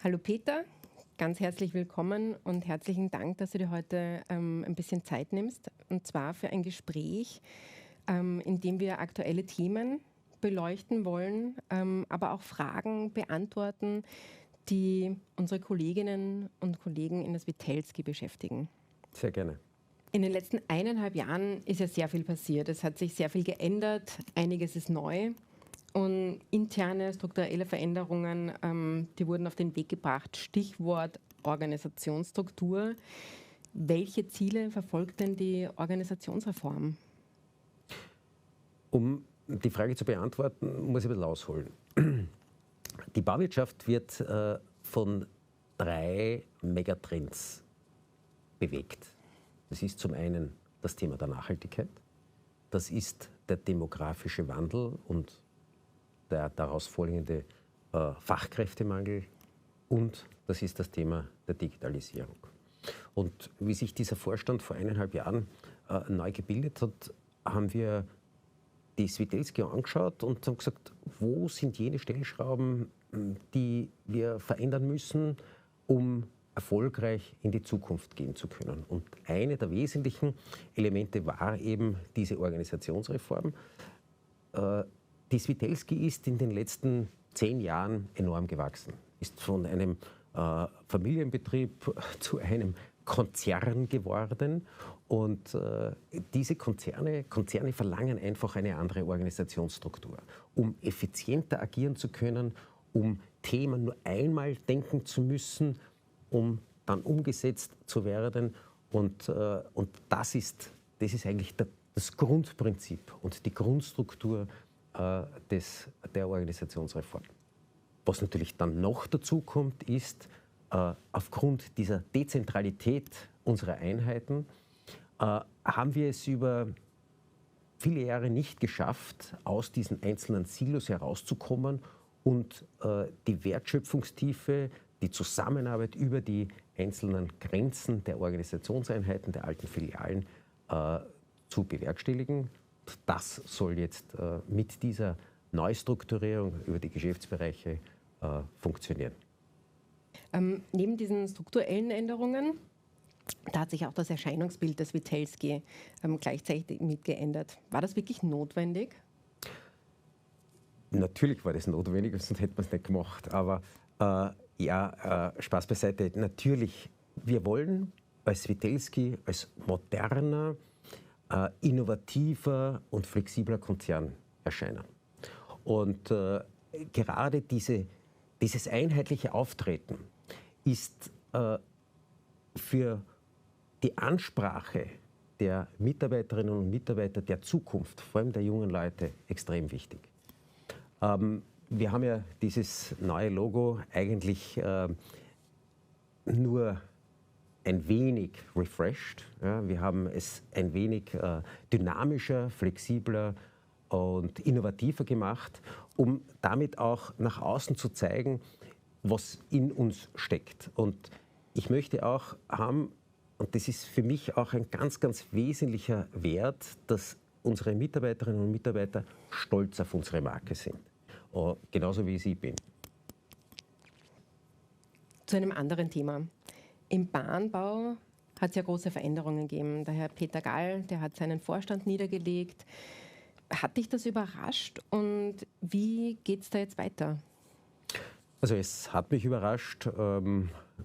Hallo Peter, ganz herzlich willkommen und herzlichen Dank, dass du dir heute ein bisschen Zeit nimmst. Und zwar für ein Gespräch, in dem wir aktuelle Themen beleuchten wollen, aber auch Fragen beantworten, die unsere Kolleginnen und Kollegen in der Switelski beschäftigen. Sehr gerne. In den letzten 1,5 Jahren ist ja sehr viel passiert. Es hat sich sehr viel geändert, einiges ist neu. Und interne strukturelle Veränderungen, die wurden auf den Weg gebracht. Stichwort Organisationsstruktur. Welche Ziele verfolgt denn die Organisationsreform? Um die Frage zu beantworten, muss ich ein bisschen ausholen. Die Bauwirtschaft wird von 3 Megatrends bewegt. Das ist zum einen das Thema der Nachhaltigkeit, das ist der demografische Wandel und der daraus folgende Fachkräftemangel und das ist das Thema der Digitalisierung. Und wie sich dieser Vorstand vor 1,5 Jahren neu gebildet hat, haben wir die Switelski angeschaut und haben gesagt, wo sind jene Stellschrauben, die wir verändern müssen, um erfolgreich in die Zukunft gehen zu können. Und eine der wesentlichen Elemente war eben diese Organisationsreform. Die Switelski ist in den letzten 10 Jahren enorm gewachsen, ist von einem Familienbetrieb zu einem Konzern geworden und diese Konzerne verlangen einfach eine andere Organisationsstruktur, um effizienter agieren zu können, um Themen nur einmal denken zu müssen, um dann umgesetzt zu werden und das ist eigentlich das Grundprinzip und die Grundstruktur der Organisationsreform. Was natürlich dann noch dazu kommt, ist, aufgrund dieser Dezentralität unserer Einheiten haben wir es über viele Jahre nicht geschafft, aus diesen einzelnen Silos herauszukommen und die Wertschöpfungstiefe, die Zusammenarbeit über die einzelnen Grenzen der Organisationseinheiten, der alten Filialen zu bewerkstelligen. Das soll jetzt mit dieser Neustrukturierung über die Geschäftsbereiche funktionieren. Neben diesen strukturellen Änderungen, da hat sich auch das Erscheinungsbild der Switelski gleichzeitig mit geändert. War das wirklich notwendig? Natürlich war das notwendig, sonst hätte man es nicht gemacht. Aber Spaß beiseite. Natürlich, wir wollen als Switelski als moderner, innovativer und flexibler Konzern erscheinen. Und gerade dieses einheitliche Auftreten ist für die Ansprache der Mitarbeiterinnen und Mitarbeiter der Zukunft, vor allem der jungen Leute, extrem wichtig. Wir haben ja dieses neue Logo eigentlich nur ein wenig refreshed. Ja, wir haben es ein wenig dynamischer, flexibler und innovativer gemacht, um damit auch nach außen zu zeigen, was in uns steckt. Und ich möchte auch haben, und das ist für mich auch ein ganz, ganz wesentlicher Wert, dass unsere Mitarbeiterinnen und Mitarbeiter stolz auf unsere Marke sind. Genauso wie ich bin. Zu einem anderen Thema. Im Bahnbau hat es ja große Veränderungen gegeben. Der Herr Peter Gall, der hat seinen Vorstand niedergelegt. Hat dich das überrascht und wie geht es da jetzt weiter? Also es hat mich überrascht,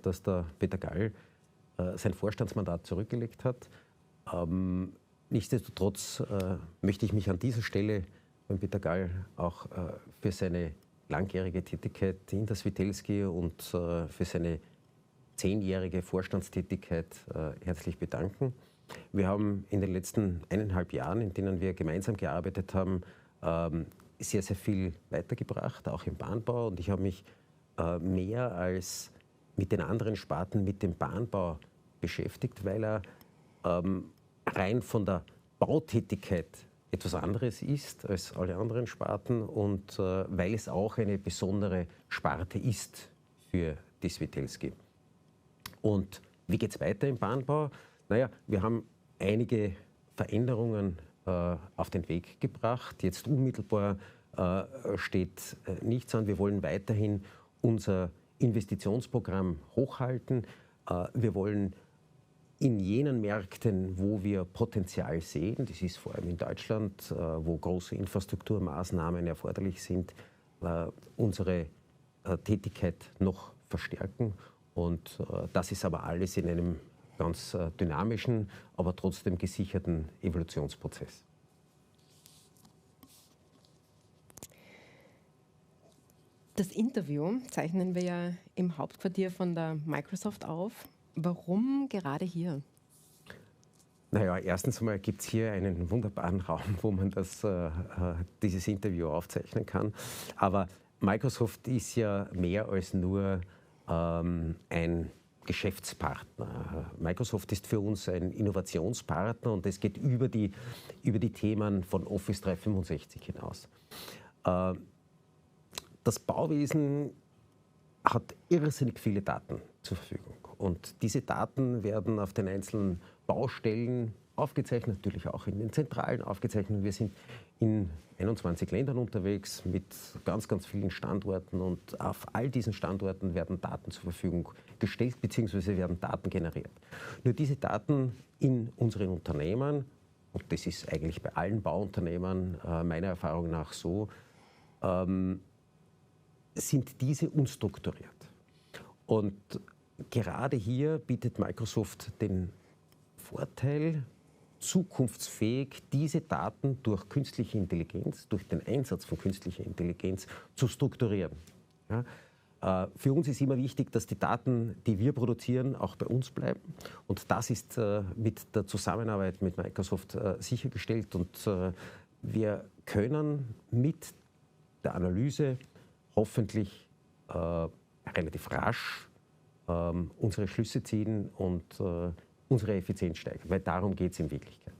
dass der Peter Gall sein Vorstandsmandat zurückgelegt hat. Nichtsdestotrotz möchte ich mich an dieser Stelle beim Peter Gall auch für seine langjährige Tätigkeit in der Switelski und für seine 10-jährige Vorstandstätigkeit herzlich bedanken. Wir haben in den letzten 1,5 Jahren, in denen wir gemeinsam gearbeitet haben, sehr, sehr viel weitergebracht, auch im Bahnbau. Und ich habe mich mehr als mit den anderen Sparten mit dem Bahnbau beschäftigt, weil er rein von der Bautätigkeit etwas anderes ist als alle anderen Sparten und weil es auch eine besondere Sparte ist für die Switelski. Und wie geht es weiter im Bahnbau? Naja, wir haben einige Veränderungen auf den Weg gebracht. Jetzt unmittelbar steht nichts an. Wir wollen weiterhin unser Investitionsprogramm hochhalten. Wir wollen in jenen Märkten, wo wir Potenzial sehen, das ist vor allem in Deutschland, wo große Infrastrukturmaßnahmen erforderlich sind, unsere Tätigkeit noch verstärken. Und das ist aber alles in einem ganz dynamischen, aber trotzdem gesicherten Evolutionsprozess. Das Interview zeichnen wir ja im Hauptquartier von der Microsoft auf. Warum gerade hier? Naja, erstens einmal gibt es hier einen wunderbaren Raum, wo man dieses Interview aufzeichnen kann. Aber Microsoft ist ja mehr als nur ein Geschäftspartner. Microsoft ist für uns ein Innovationspartner und es geht über die Themen von Office 365 hinaus. Das Bauwesen hat irrsinnig viele Daten zur Verfügung. Und diese Daten werden auf den einzelnen Baustellen aufgezeichnet, natürlich auch in den Zentralen aufgezeichnet. Wir sind in 21 Ländern unterwegs mit ganz, ganz vielen Standorten und auf all diesen Standorten werden Daten zur Verfügung gestellt bzw. werden Daten generiert. Nur diese Daten in unseren Unternehmen, und das ist eigentlich bei allen Bauunternehmen meiner Erfahrung nach so, sind diese unstrukturiert. Und gerade hier bietet Microsoft den Vorteil, zukunftsfähig diese Daten durch künstliche Intelligenz, durch den Einsatz von künstlicher Intelligenz zu strukturieren. Ja? Für uns ist immer wichtig, dass die Daten, die wir produzieren, auch bei uns bleiben. Und das ist mit der Zusammenarbeit mit Microsoft sichergestellt. Und wir können mit der Analyse hoffentlich relativ rasch unsere Schlüsse ziehen und unsere Effizienz steigern, weil darum geht es in Wirklichkeit.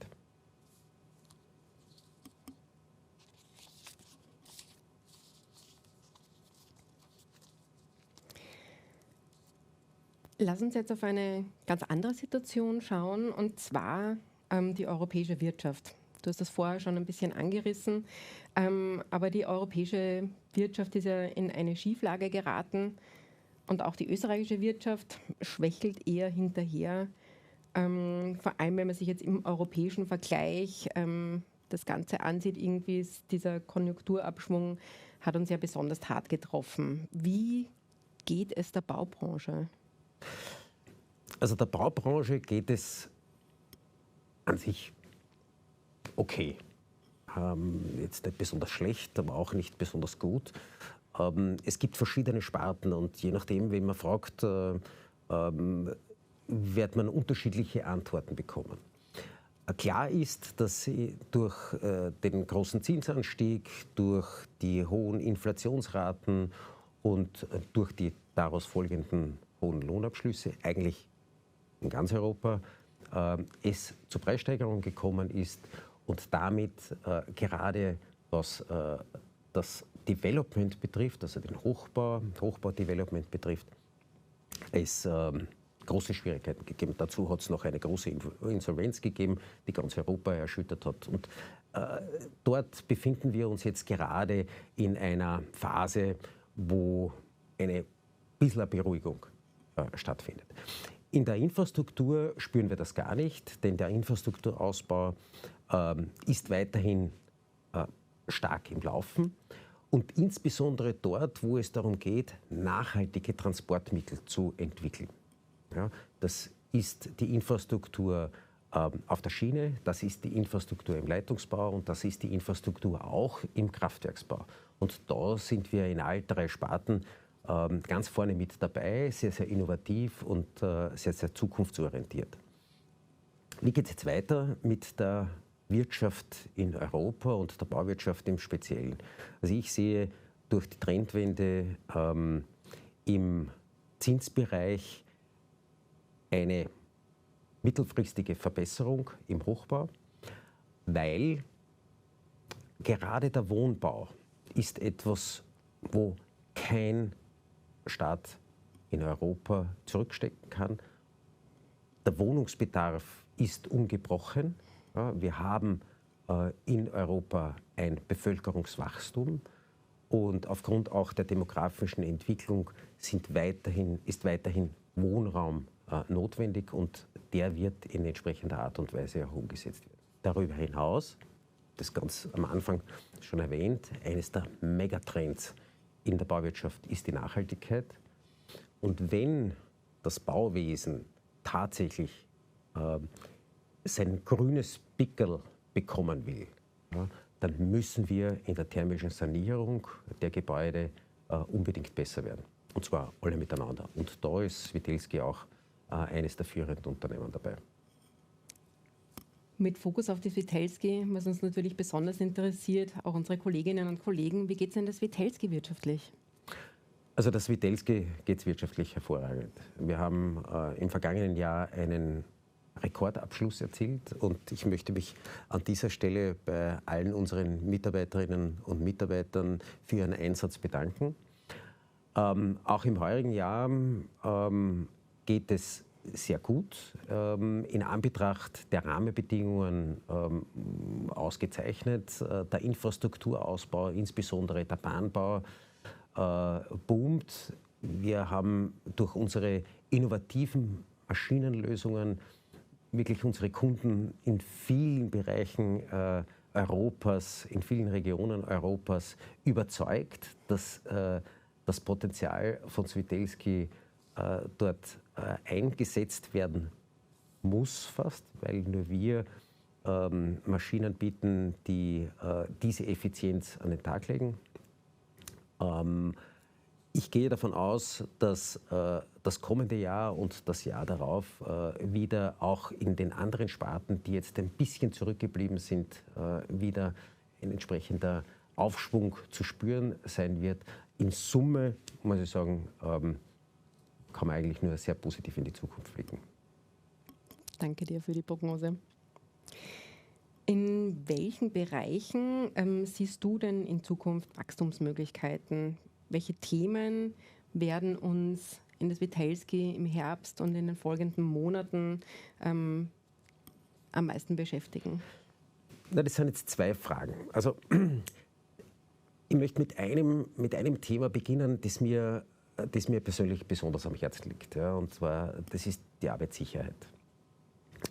Lass uns jetzt auf eine ganz andere Situation schauen, und zwar die europäische Wirtschaft. Du hast das vorher schon ein bisschen angerissen, aber die europäische Wirtschaft ist ja in eine Schieflage geraten und auch die österreichische Wirtschaft schwächelt eher hinterher. Vor allem, wenn man sich jetzt im europäischen Vergleich das Ganze ansieht, irgendwie ist dieser Konjunkturabschwung hat uns ja besonders hart getroffen. Wie geht es der Baubranche? Also der Baubranche geht es an sich okay. Jetzt nicht besonders schlecht, aber auch nicht besonders gut. Es gibt verschiedene Sparten und je nachdem, wen man fragt, wird man unterschiedliche Antworten bekommen. Klar ist, dass durch den großen Zinsanstieg, durch die hohen Inflationsraten und durch die daraus folgenden hohen Lohnabschlüsse eigentlich in ganz Europa es zu Preissteigerungen gekommen ist und damit gerade was das Development betrifft, also den Hochbau-Development betrifft, es große Schwierigkeiten gegeben. Dazu hat es noch eine große Insolvenz gegeben, die ganz Europa erschüttert hat. Und dort befinden wir uns jetzt gerade in einer Phase, wo eine bisschen Beruhigung stattfindet. In der Infrastruktur spüren wir das gar nicht, denn der Infrastrukturausbau ist weiterhin stark im Laufen. Und insbesondere dort, wo es darum geht, nachhaltige Transportmittel zu entwickeln. Ja, das ist die Infrastruktur auf der Schiene, das ist die Infrastruktur im Leitungsbau und das ist die Infrastruktur auch im Kraftwerksbau. Und da sind wir in all drei Sparten ganz vorne mit dabei, sehr, sehr innovativ und sehr, sehr zukunftsorientiert. Wie geht es jetzt weiter mit der Wirtschaft in Europa und der Bauwirtschaft im Speziellen? Also ich sehe durch die Trendwende im Zinsbereich eine mittelfristige Verbesserung im Hochbau, weil gerade der Wohnbau ist etwas, wo kein Staat in Europa zurückstecken kann. Der Wohnungsbedarf ist ungebrochen. Ja, wir haben in Europa ein Bevölkerungswachstum Und aufgrund auch der demografischen Entwicklung ist weiterhin Wohnraum notwendig und der wird in entsprechender Art und Weise auch umgesetzt werden. Darüber hinaus, das ganz am Anfang schon erwähnt, eines der Megatrends in der Bauwirtschaft ist die Nachhaltigkeit. Und wenn das Bauwesen tatsächlich sein grünes Pickerl bekommen will, ja, dann müssen wir in der thermischen Sanierung der Gebäude unbedingt besser werden. Und zwar alle miteinander. Und da ist Switelski auch eines der führenden Unternehmen dabei. Mit Fokus auf die Switelski, was uns natürlich besonders interessiert, auch unsere Kolleginnen und Kollegen, wie geht es denn der Switelski wirtschaftlich? Also der Switelski geht es wirtschaftlich hervorragend. Wir haben im vergangenen Jahr einen Rekordabschluss erzielt und ich möchte mich an dieser Stelle bei allen unseren Mitarbeiterinnen und Mitarbeitern für ihren Einsatz bedanken. Auch im heurigen Jahr geht es sehr gut. In Anbetracht der Rahmenbedingungen ausgezeichnet. Der Infrastrukturausbau, insbesondere der Bahnbau, boomt. Wir haben durch unsere innovativen Maschinenlösungen wirklich unsere Kunden in vielen Bereichen Europas, in vielen Regionen Europas überzeugt, dass das Potenzial von Switelski dort eingesetzt werden muss fast, weil nur wir Maschinen bieten, die diese Effizienz an den Tag legen. Ich gehe davon aus, dass das kommende Jahr und das Jahr darauf wieder auch in den anderen Sparten, die jetzt ein bisschen zurückgeblieben sind, wieder ein entsprechender Aufschwung zu spüren sein wird. In Summe, muss ich sagen, kann man eigentlich nur sehr positiv in die Zukunft blicken. Danke dir für die Prognose. In welchen Bereichen siehst du denn in Zukunft Wachstumsmöglichkeiten? Welche Themen werden uns in der Switelski im Herbst und in den folgenden Monaten am meisten beschäftigen? Na, das sind jetzt zwei Fragen. Also ich möchte mit einem Thema beginnen, das mir persönlich besonders am Herzen liegt. Ja, und zwar, das ist die Arbeitssicherheit.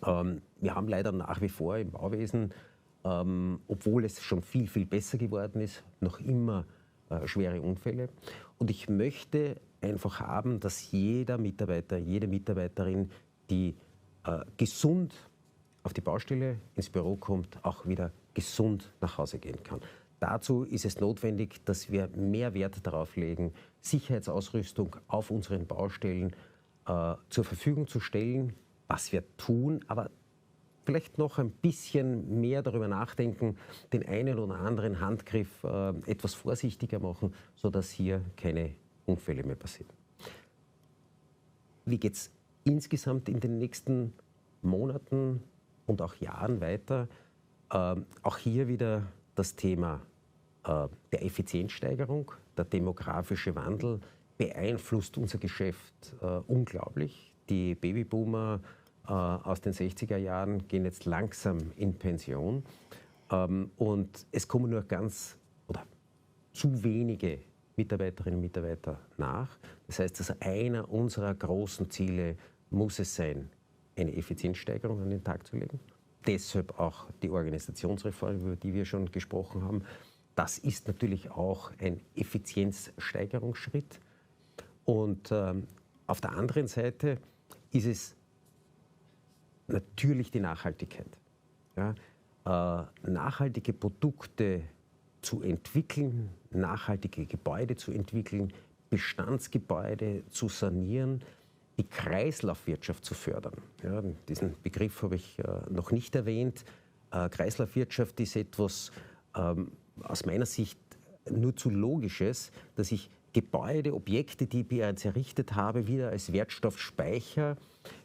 Wir haben leider nach wie vor im Bauwesen, obwohl es schon viel, viel besser geworden ist, noch immer schwere Unfälle. Und ich möchte einfach haben, dass jeder Mitarbeiter, jede Mitarbeiterin, die gesund auf die Baustelle, ins Büro kommt, auch wieder gesund nach Hause gehen kann. Dazu ist es notwendig, dass wir mehr Wert darauf legen, Sicherheitsausrüstung auf unseren Baustellen zur Verfügung zu stellen, was wir tun, aber vielleicht noch ein bisschen mehr darüber nachdenken, den einen oder anderen Handgriff etwas vorsichtiger machen, sodass hier keine Unfälle mehr passieren. Wie geht es insgesamt in den nächsten Monaten und auch Jahren weiter? Auch hier wieder das Thema der Effizienzsteigerung. Der demografische Wandel beeinflusst unser Geschäft unglaublich. Die Babyboomer aus den 60er Jahren gehen jetzt langsam in Pension und es kommen nur zu wenige Mitarbeiterinnen und Mitarbeiter nach. Das heißt, also einer unserer großen Ziele muss es sein, eine Effizienzsteigerung an den Tag zu legen. Deshalb auch die Organisationsreform, über die wir schon gesprochen haben. Das ist natürlich auch ein Effizienzsteigerungsschritt. Und auf der anderen Seite ist es natürlich die Nachhaltigkeit. Ja? Nachhaltige Produkte zu entwickeln, nachhaltige Gebäude zu entwickeln, Bestandsgebäude zu sanieren, die Kreislaufwirtschaft zu fördern. Ja, diesen Begriff habe ich noch nicht erwähnt. Kreislaufwirtschaft ist etwas aus meiner Sicht nur zu Logisches, dass ich Gebäude, Objekte, die ich bereits errichtet habe, wieder als Wertstoffspeicher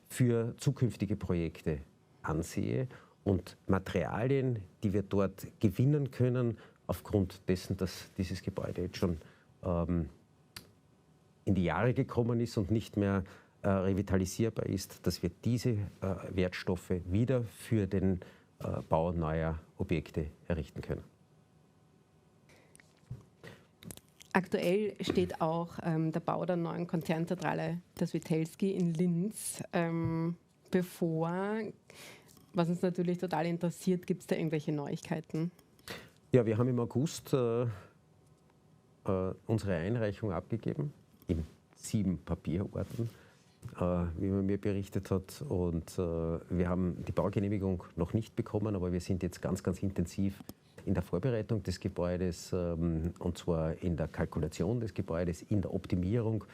für zukünftige Projekte ansehe und Materialien, die wir dort gewinnen können, aufgrund dessen, dass dieses Gebäude jetzt schon in die Jahre gekommen ist und nicht mehr revitalisierbar ist, dass wir diese Wertstoffe wieder für den Bau neuer Objekte errichten können. Aktuell steht auch der Bau der neuen Konzernzentrale der Switelski in Linz bevor. Was uns natürlich total interessiert, gibt es da irgendwelche Neuigkeiten? Ja, wir haben im August unsere Einreichung abgegeben, in 7 Papierorten, wie man mir berichtet hat. Und wir haben die Baugenehmigung noch nicht bekommen, aber wir sind jetzt ganz, ganz intensiv in der Vorbereitung des Gebäudes, und zwar in der Kalkulation des Gebäudes, in der Optimierung,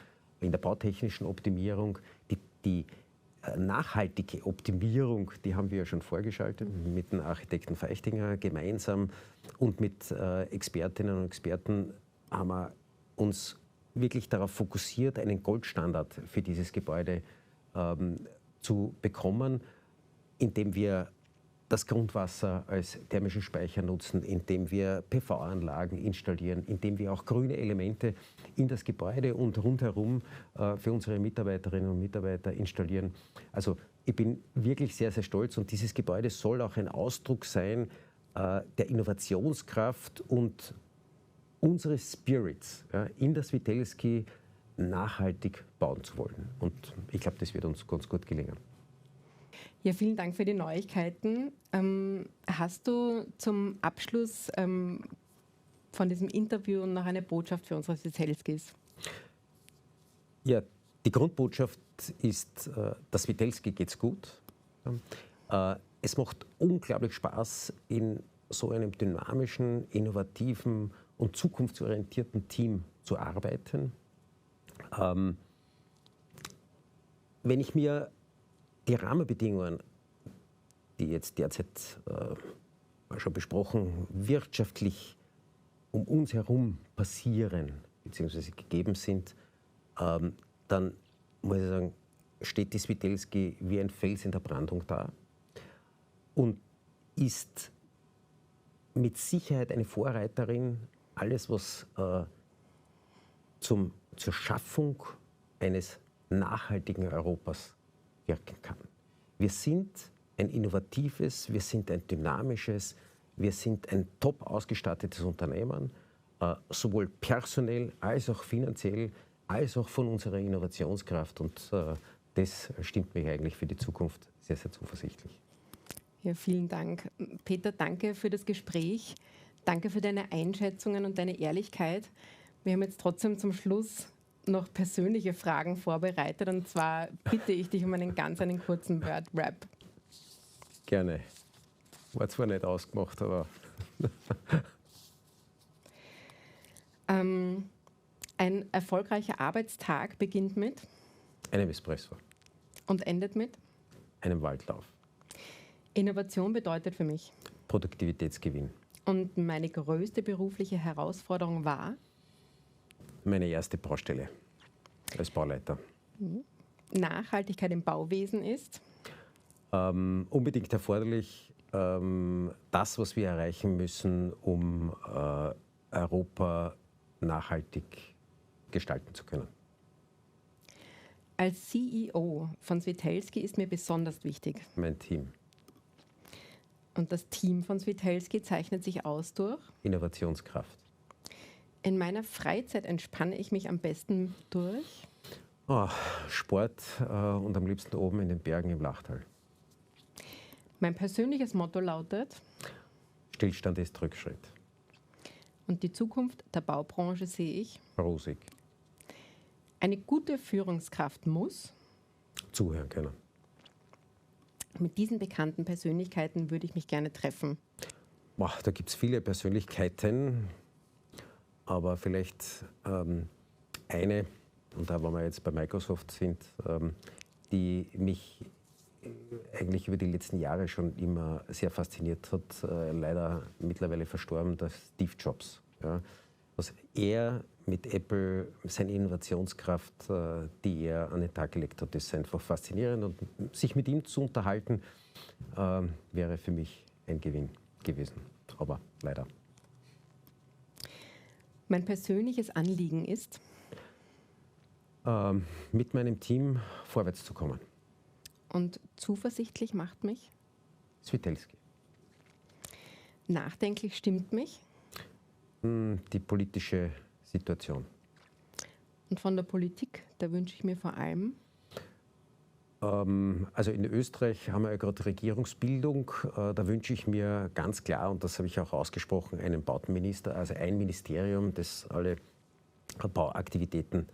in der bautechnischen Optimierung. Die nachhaltige Optimierung, die haben wir ja schon vorgeschaltet mit dem Architekten Feichtinger gemeinsam und mit Expertinnen und Experten haben wir uns wirklich darauf fokussiert, einen Goldstandard für dieses Gebäude zu bekommen, indem wir das Grundwasser als thermischen Speicher nutzen, indem wir PV-Anlagen installieren, indem wir auch grüne Elemente in das Gebäude und rundherum für unsere Mitarbeiterinnen und Mitarbeiter installieren. Also ich bin wirklich sehr, sehr stolz und dieses Gebäude soll auch ein Ausdruck sein der Innovationskraft und unseres Spirits, in der Switelski nachhaltig bauen zu wollen. Und ich glaube, das wird uns ganz gut gelingen. Ja, vielen Dank für die Neuigkeiten. Hast du zum Abschluss von diesem Interview noch eine Botschaft für unsere Switelskis? Ja, die Grundbotschaft ist, der Switelski geht's gut. Es macht unglaublich Spaß, in so einem dynamischen, innovativen und zukunftsorientierten Team zu arbeiten. Wenn ich mir die Rahmenbedingungen, die jetzt derzeit schon besprochen, wirtschaftlich um uns herum passieren bzw. gegeben sind, dann muss ich sagen, steht die Switelski wie ein Fels in der Brandung da und ist mit Sicherheit eine Vorreiterin, alles was zur Schaffung eines nachhaltigen Europas wirken kann. Wir sind ein innovatives, wir sind ein dynamisches, wir sind ein top ausgestattetes Unternehmen, sowohl personell als auch finanziell, als auch von unserer Innovationskraft. Und das stimmt mich eigentlich für die Zukunft sehr, sehr zuversichtlich. Ja, vielen Dank. Peter, danke für das Gespräch. Danke für deine Einschätzungen und deine Ehrlichkeit. Wir haben jetzt trotzdem zum Schluss noch persönliche Fragen vorbereitet. Und zwar bitte ich dich um einen kurzen Word-Rap. Gerne. War zwar nicht ausgemacht, aber... Ein erfolgreicher Arbeitstag beginnt mit? Einem Espresso. Und endet mit? Einem Waldlauf. Innovation bedeutet für mich? Produktivitätsgewinn. Und meine größte berufliche Herausforderung war? Meine erste Baustelle als Bauleiter. Nachhaltigkeit im Bauwesen ist? Unbedingt erforderlich, das, was wir erreichen müssen, um Europa nachhaltig gestalten zu können. Als CEO von Switelski ist mir besonders wichtig. Mein Team. Und das Team von Switelski zeichnet sich aus durch? Innovationskraft. In meiner Freizeit entspanne ich mich am besten durch? Sport und am liebsten oben in den Bergen im Lachtal. Mein persönliches Motto lautet? Stillstand ist Rückschritt. Und die Zukunft der Baubranche sehe ich? Rosig. Eine gute Führungskraft muss? Zuhören können. Mit diesen bekannten Persönlichkeiten würde ich mich gerne treffen. Da gibt es viele Persönlichkeiten, aber vielleicht eine, und da, wo wir jetzt bei Microsoft sind, die mich eigentlich über die letzten Jahre schon immer sehr fasziniert hat, leider mittlerweile verstorben, das Steve Jobs. Ja. Was er mit Apple, seine Innovationskraft, die er an den Tag gelegt hat, ist einfach faszinierend. Und sich mit ihm zu unterhalten, wäre für mich ein Gewinn gewesen. Aber leider. Mein persönliches Anliegen ist? Mit meinem Team vorwärts zu kommen. Und zuversichtlich macht mich? Switelski. Nachdenklich stimmt mich? Die politische Situation. Und von der Politik, da wünsche ich mir vor allem? Also in Österreich haben wir ja gerade Regierungsbildung. Da wünsche ich mir ganz klar, und das habe ich auch ausgesprochen, einen Bautenminister, also ein Ministerium, das alle Bauaktivitäten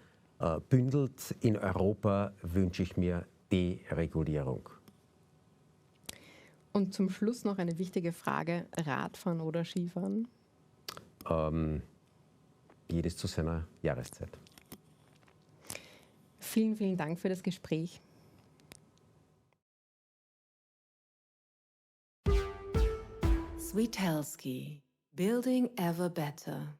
bündelt. In Europa wünsche ich mir Deregulierung. Und zum Schluss noch eine wichtige Frage: Radfahren oder Skifahren? Jedes zu seiner Jahreszeit. Vielen, vielen Dank für das Gespräch. Sweetelski, building ever better.